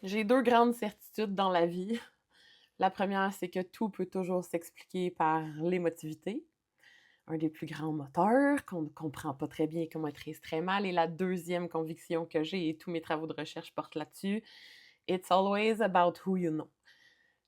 J'ai 2 grandes certitudes dans la vie. La première, c'est que tout peut toujours s'expliquer par l'émotivité, un des plus grands moteurs qu'on ne comprend pas très bien et qu'on maîtrise très mal. Et la deuxième conviction que j'ai, et tous mes travaux de recherche portent là-dessus, it's always about who you know.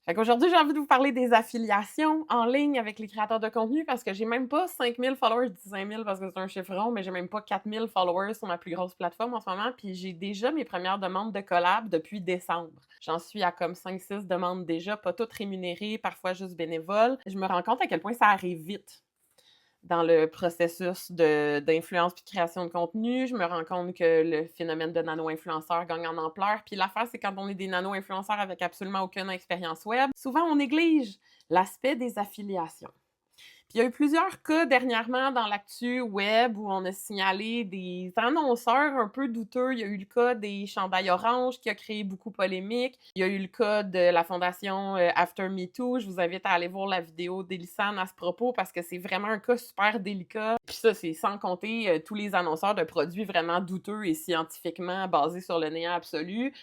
Fait qu'aujourd'hui, j'ai envie de vous parler des affiliations en ligne avec les créateurs de contenu parce que j'ai même pas 5000 followers, je dis 5000 parce que c'est un chiffre rond, mais j'ai même pas 4000 followers sur ma plus grosse plateforme en ce moment, puis j'ai déjà mes premières demandes de collab depuis décembre. J'en suis à comme 5-6 demandes déjà, pas toutes rémunérées, parfois juste bénévoles. Je me rends compte à quel point ça arrive vite dans le processus d'influence puis de création de contenu. Je me rends compte que le phénomène de nano-influenceur gagne en ampleur. Puis l'affaire, c'est quand on est des nano-influenceurs avec absolument aucune expérience web, souvent on néglige l'aspect des affiliations. Puis il y a eu plusieurs cas dernièrement dans l'actu web où on a signalé des annonceurs un peu douteux. Il y a eu le cas des chandails orange qui a créé beaucoup de polémique. Il y a eu le cas de la fondation After Me Too. Je vous invite à aller voir la vidéo d'Elissane à ce propos parce que c'est vraiment un cas super délicat. Puis ça, c'est sans compter tous les annonceurs de produits vraiment douteux et scientifiquement basés sur le néant absolu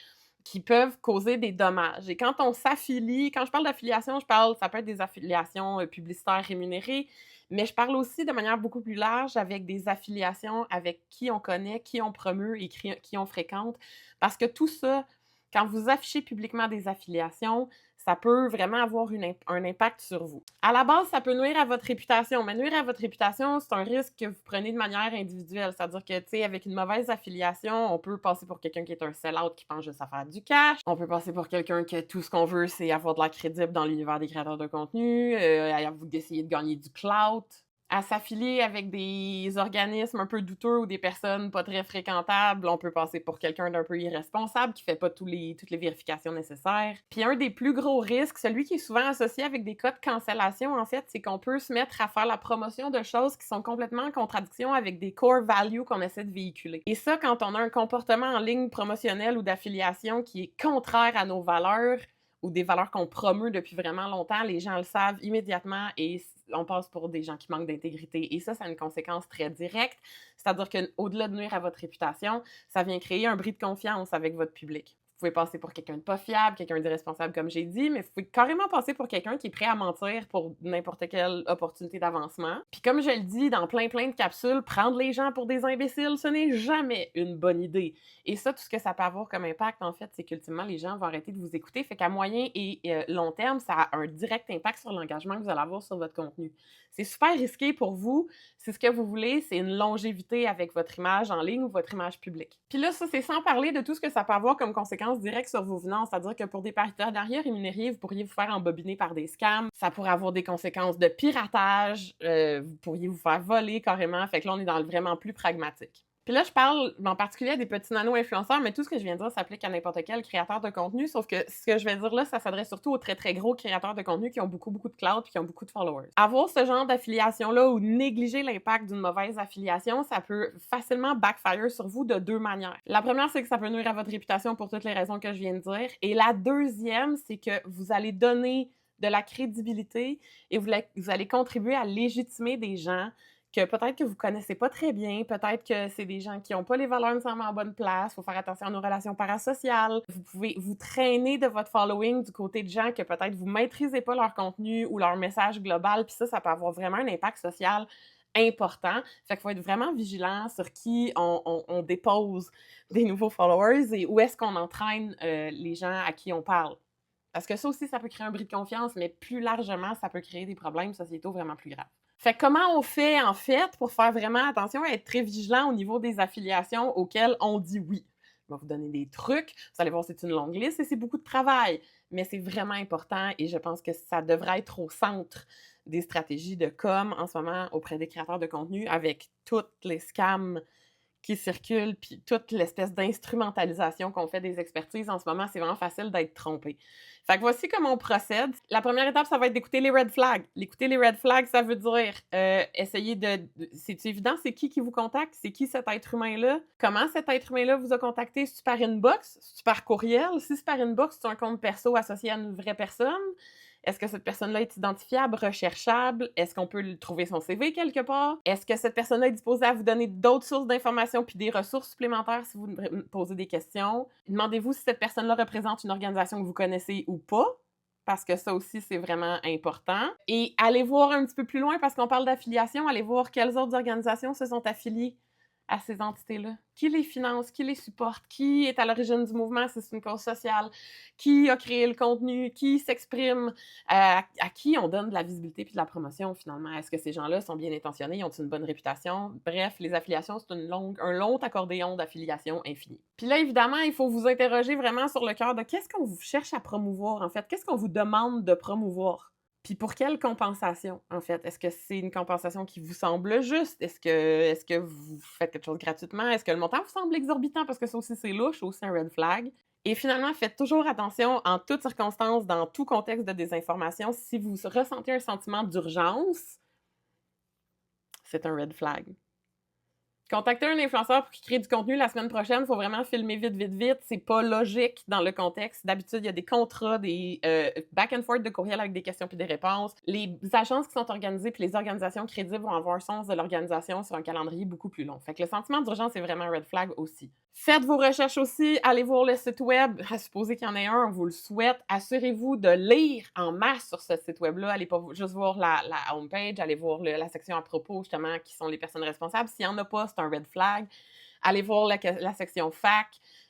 qui peuvent causer des dommages. Et quand on s'affilie, quand je parle d'affiliation, ça peut être des affiliations publicitaires rémunérées, mais je parle aussi de manière beaucoup plus large avec des affiliations avec qui on connaît, qui on promeut et qui on fréquente. Parce que tout ça, quand vous affichez publiquement des affiliations, ça peut vraiment avoir un impact sur vous. À la base, ça peut nuire à votre réputation, mais nuire à votre réputation, c'est un risque que vous prenez de manière individuelle. C'est-à-dire que, tu sais, avec une mauvaise affiliation, on peut passer pour quelqu'un qui est un sell-out qui pense juste à faire du cash. On peut passer pour quelqu'un que tout ce qu'on veut, c'est avoir de l'air crédible dans l'univers des créateurs de contenu, d'essayer de gagner du clout, à s'affilier avec des organismes un peu douteux ou des personnes pas très fréquentables, on peut passer pour quelqu'un d'un peu irresponsable qui fait pas toutes les vérifications nécessaires. Puis un des plus gros risques, celui qui est souvent associé avec des cas de cancellation, en fait, c'est qu'on peut se mettre à faire la promotion de choses qui sont complètement en contradiction avec des core values qu'on essaie de véhiculer. Et ça, quand on a un comportement en ligne promotionnel ou d'affiliation qui est contraire à nos valeurs, ou des valeurs qu'on promeut depuis vraiment longtemps, les gens le savent immédiatement et on passe pour des gens qui manquent d'intégrité. Et ça a une conséquence très directe. C'est-à-dire qu'au-delà de nuire à votre réputation, ça vient créer un bris de confiance avec votre public. Vous pouvez passer pour quelqu'un de pas fiable, quelqu'un d'irresponsable, comme j'ai dit, mais vous pouvez carrément passer pour quelqu'un qui est prêt à mentir pour n'importe quelle opportunité d'avancement. Puis comme je le dis dans plein de capsules, prendre les gens pour des imbéciles, ce n'est jamais une bonne idée. Et ça, tout ce que ça peut avoir comme impact, en fait, c'est qu'ultimement, les gens vont arrêter de vous écouter. Fait qu'à moyen et long terme, ça a un direct impact sur l'engagement que vous allez avoir sur votre contenu. C'est super risqué pour vous. Si ce que vous voulez, c'est une longévité avec votre image en ligne ou votre image publique. Puis là, ça, c'est sans parler de tout ce que ça peut avoir comme conséquence directe sur vos finances. C'est-à-dire que pour des partenariats rémunérés, vous pourriez vous faire embobiner par des scams. Ça pourrait avoir des conséquences de piratage. Vous pourriez vous faire voler carrément. Fait que là, on est dans le vraiment plus pragmatique. Puis là, je parle en particulier des petits nano-influenceurs, mais tout ce que je viens de dire s'applique à n'importe quel créateur de contenu, sauf que ce que je vais dire là, ça s'adresse surtout aux très gros créateurs de contenu qui ont beaucoup de clout et qui ont beaucoup de followers. Avoir ce genre d'affiliation-là ou négliger l'impact d'une mauvaise affiliation, ça peut facilement backfire sur vous de deux manières. La première, c'est que ça peut nuire à votre réputation pour toutes les raisons que je viens de dire. Et la deuxième, c'est que vous allez donner de la crédibilité et vous allez contribuer à légitimer des gens que peut-être que vous connaissez pas très bien, peut-être que c'est des gens qui n'ont pas les valeurs nécessairement en bonne place, il faut faire attention à nos relations parasociales. Vous pouvez vous traîner de votre following du côté de gens que peut-être vous maîtrisez pas leur contenu ou leur message global, puis ça peut avoir vraiment un impact social important. Fait qu'il faut être vraiment vigilant sur qui on dépose des nouveaux followers et où est-ce qu'on entraîne les gens à qui on parle. Parce que ça aussi, ça peut créer un bris de confiance, mais plus largement, ça peut créer des problèmes sociétaux vraiment plus graves. Fait que comment on fait, en fait, pour faire vraiment attention à être très vigilant au niveau des affiliations auxquelles on dit oui? Je vais vous donner des trucs. Vous allez voir, c'est une longue liste et c'est beaucoup de travail, mais c'est vraiment important et je pense que ça devrait être au centre des stratégies de com en ce moment auprès des créateurs de contenu avec toutes les scams qui circulent, puis toute l'espèce d'instrumentalisation qu'on fait des expertises en ce moment, c'est vraiment facile d'être trompé. Fait que voici comment on procède. La première étape, ça va être d'écouter les red flags. L'écouter les red flags, ça veut dire essayer c'est évident, c'est qui vous contacte? C'est qui cet être humain-là? Comment cet être humain-là vous a contacté? C'est-tu par inbox? C'est-tu par courriel? Si c'est par inbox, c'est un compte perso associé à une vraie personne? Est-ce que cette personne-là est identifiable, recherchable? Est-ce qu'on peut trouver son CV quelque part? Est-ce que cette personne-là est disposée à vous donner d'autres sources d'informations puis des ressources supplémentaires si vous posez des questions? Demandez-vous si cette personne-là représente une organisation que vous connaissez ou pas, parce que ça aussi, c'est vraiment important. Et allez voir un petit peu plus loin, parce qu'on parle d'affiliation, allez voir quelles autres organisations se sont affiliées à ces entités-là. Qui les finance, qui les supporte, qui est à l'origine du mouvement si c'est une cause sociale, qui a créé le contenu, qui s'exprime, à qui on donne de la visibilité puis de la promotion finalement. Est-ce que ces gens-là sont bien intentionnés, ont une bonne réputation? Bref, les affiliations, c'est un long accordéon d'affiliation infini. Puis là, évidemment, il faut vous interroger vraiment sur le cœur de qu'est-ce qu'on vous cherche à promouvoir en fait? Qu'est-ce qu'on vous demande de promouvoir? Puis pour quelle compensation, en fait? Est-ce que c'est une compensation qui vous semble juste? Est-ce que vous faites quelque chose gratuitement? Est-ce que le montant vous semble exorbitant? Parce que ça aussi, c'est louche, c'est aussi un red flag. Et finalement, faites toujours attention, en toutes circonstances, dans tout contexte de désinformation, si vous ressentez un sentiment d'urgence, c'est un red flag. Contacter un influenceur pour qu'il crée du contenu la semaine prochaine, il faut vraiment filmer vite, vite, vite. C'est pas logique dans le contexte. D'habitude, il y a des contrats, des back and forth de courriel avec des questions puis des réponses. Les agences qui sont organisées puis les organisations crédibles vont avoir un sens de l'organisation sur un calendrier beaucoup plus long. Fait que le sentiment d'urgence est vraiment un red flag aussi. Faites vos recherches aussi, allez voir le site web, à supposer qu'il y en ait un, on vous le souhaite. Assurez-vous de lire en masse sur ce site web-là. Allez pas juste voir la homepage, allez voir la section à propos, justement, qui sont les personnes responsables. S'il n'y en a pas, c'est un red flag. Allez voir la section fac.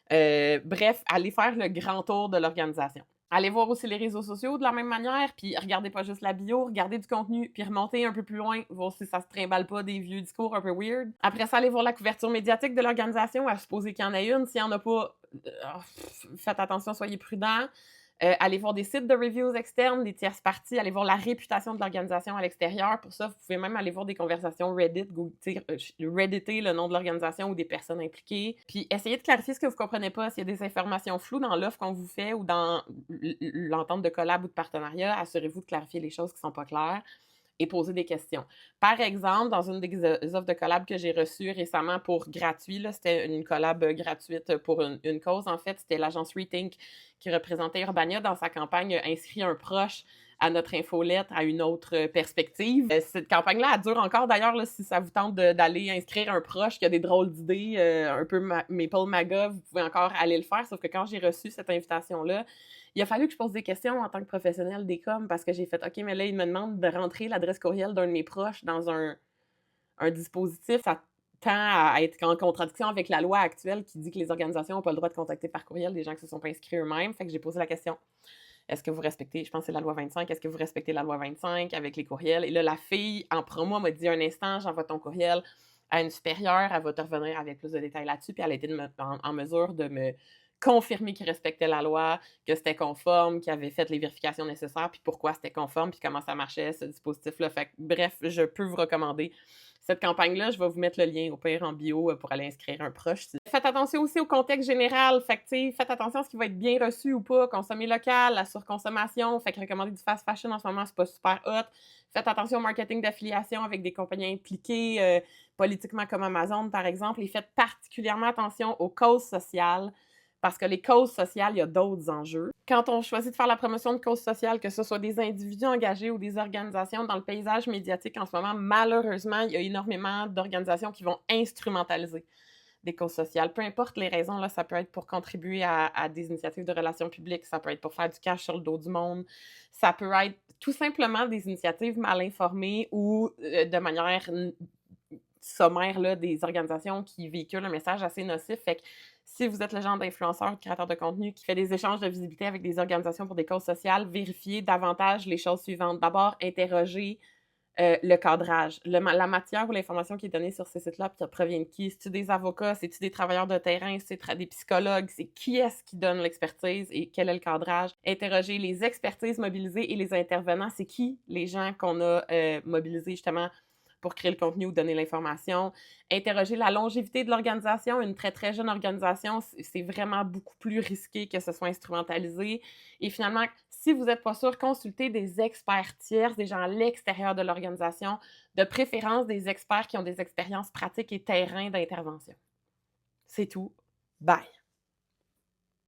Bref, allez faire le grand tour de l'organisation. Allez voir aussi les réseaux sociaux de la même manière, puis regardez pas juste la bio, regardez du contenu, puis remontez un peu plus loin, voir si ça se trimballe pas des vieux discours un peu weird. Après ça, allez voir la couverture médiatique de l'organisation, à supposer qu'il y en a une. S'il y en a pas, faites attention, soyez prudents. Allez voir des sites de reviews externes, des tierces parties, allez voir la réputation de l'organisation à l'extérieur. Pour ça, vous pouvez même aller voir des conversations Reddit, Redditer le nom de l'organisation ou des personnes impliquées. Puis essayez de clarifier ce que vous comprenez pas. S'il y a des informations floues dans l'offre qu'on vous fait ou dans l'entente de collab ou de partenariat, assurez-vous de clarifier les choses qui sont pas claires et poser des questions. Par exemple, dans une des offres de collab que j'ai reçues récemment pour gratuit, là, c'était une collab gratuite pour une cause, en fait, c'était l'agence Rethink qui représentait Urbania dans sa campagne Inscrit un proche à notre infolette à une autre perspective. Cette campagne-là, elle dure encore d'ailleurs, là, si ça vous tente d'aller inscrire un proche qui a des drôles d'idées, un peu Maple Maga, vous pouvez encore aller le faire, sauf que quand j'ai reçu cette invitation-là, il a fallu que je pose des questions en tant que professionnelle des coms parce que j'ai fait « OK, mais là, il me demande de rentrer l'adresse courriel d'un de mes proches dans un dispositif. Ça tend à être en contradiction avec la loi actuelle qui dit que les organisations n'ont pas le droit de contacter par courriel des gens qui ne se sont pas inscrits eux-mêmes. » Fait que j'ai posé la question « Est-ce que vous respectez, je pense que c'est la loi 25, est-ce que vous respectez la loi 25 avec les courriels? » Et là, la fille, en promo, m'a dit « Un instant, j'envoie ton courriel à une supérieure, elle va te revenir avec plus de détails là-dessus. » Puis elle a été en mesure de me confirmer qu'il respectait la loi, que c'était conforme, qu'il avait fait les vérifications nécessaires, puis pourquoi c'était conforme, puis comment ça marchait, ce dispositif-là. Fait que, bref, je peux vous recommander cette campagne-là. Je vais vous mettre le lien au pire en bio pour aller inscrire un proche. Faites attention aussi au contexte général. Fait que, faites attention à ce qui va être bien reçu ou pas. Consommer local, la surconsommation. Fait que recommander du fast fashion en ce moment, c'est pas super hot. Faites attention au marketing d'affiliation avec des compagnies impliquées, politiquement comme Amazon, par exemple. Et faites particulièrement attention aux causes sociales. Parce que les causes sociales, il y a d'autres enjeux. Quand on choisit de faire la promotion de causes sociales, que ce soit des individus engagés ou des organisations dans le paysage médiatique en ce moment, malheureusement, il y a énormément d'organisations qui vont instrumentaliser des causes sociales. Peu importe les raisons, là, ça peut être pour contribuer à des initiatives de relations publiques, ça peut être pour faire du cash sur le dos du monde, ça peut être tout simplement des initiatives mal informées ou de manière sommaire là, des organisations qui véhiculent un message assez nocif. Fait que si vous êtes le genre d'influenceur, de créateur de contenu qui fait des échanges de visibilité avec des organisations pour des causes sociales, vérifiez davantage les choses suivantes. D'abord, interrogez le cadrage, la matière ou l'information qui est donnée sur ces sites-là, puis provient de qui? C'est-tu des avocats? C'est-tu des travailleurs de terrain? C'est des psychologues? C'est qui est-ce qui donne l'expertise et quel est le cadrage? Interrogez les expertises mobilisées et les intervenants. C'est qui les gens qu'on a mobilisés justement pour créer le contenu ou donner l'information. Interroger la longévité de l'organisation. Une très, très jeune organisation, c'est vraiment beaucoup plus risqué que ce soit instrumentalisé. Et finalement, si vous n'êtes pas sûr, consultez des experts tierces, des gens à l'extérieur de l'organisation, de préférence des experts qui ont des expériences pratiques et terrain d'intervention. C'est tout. Bye!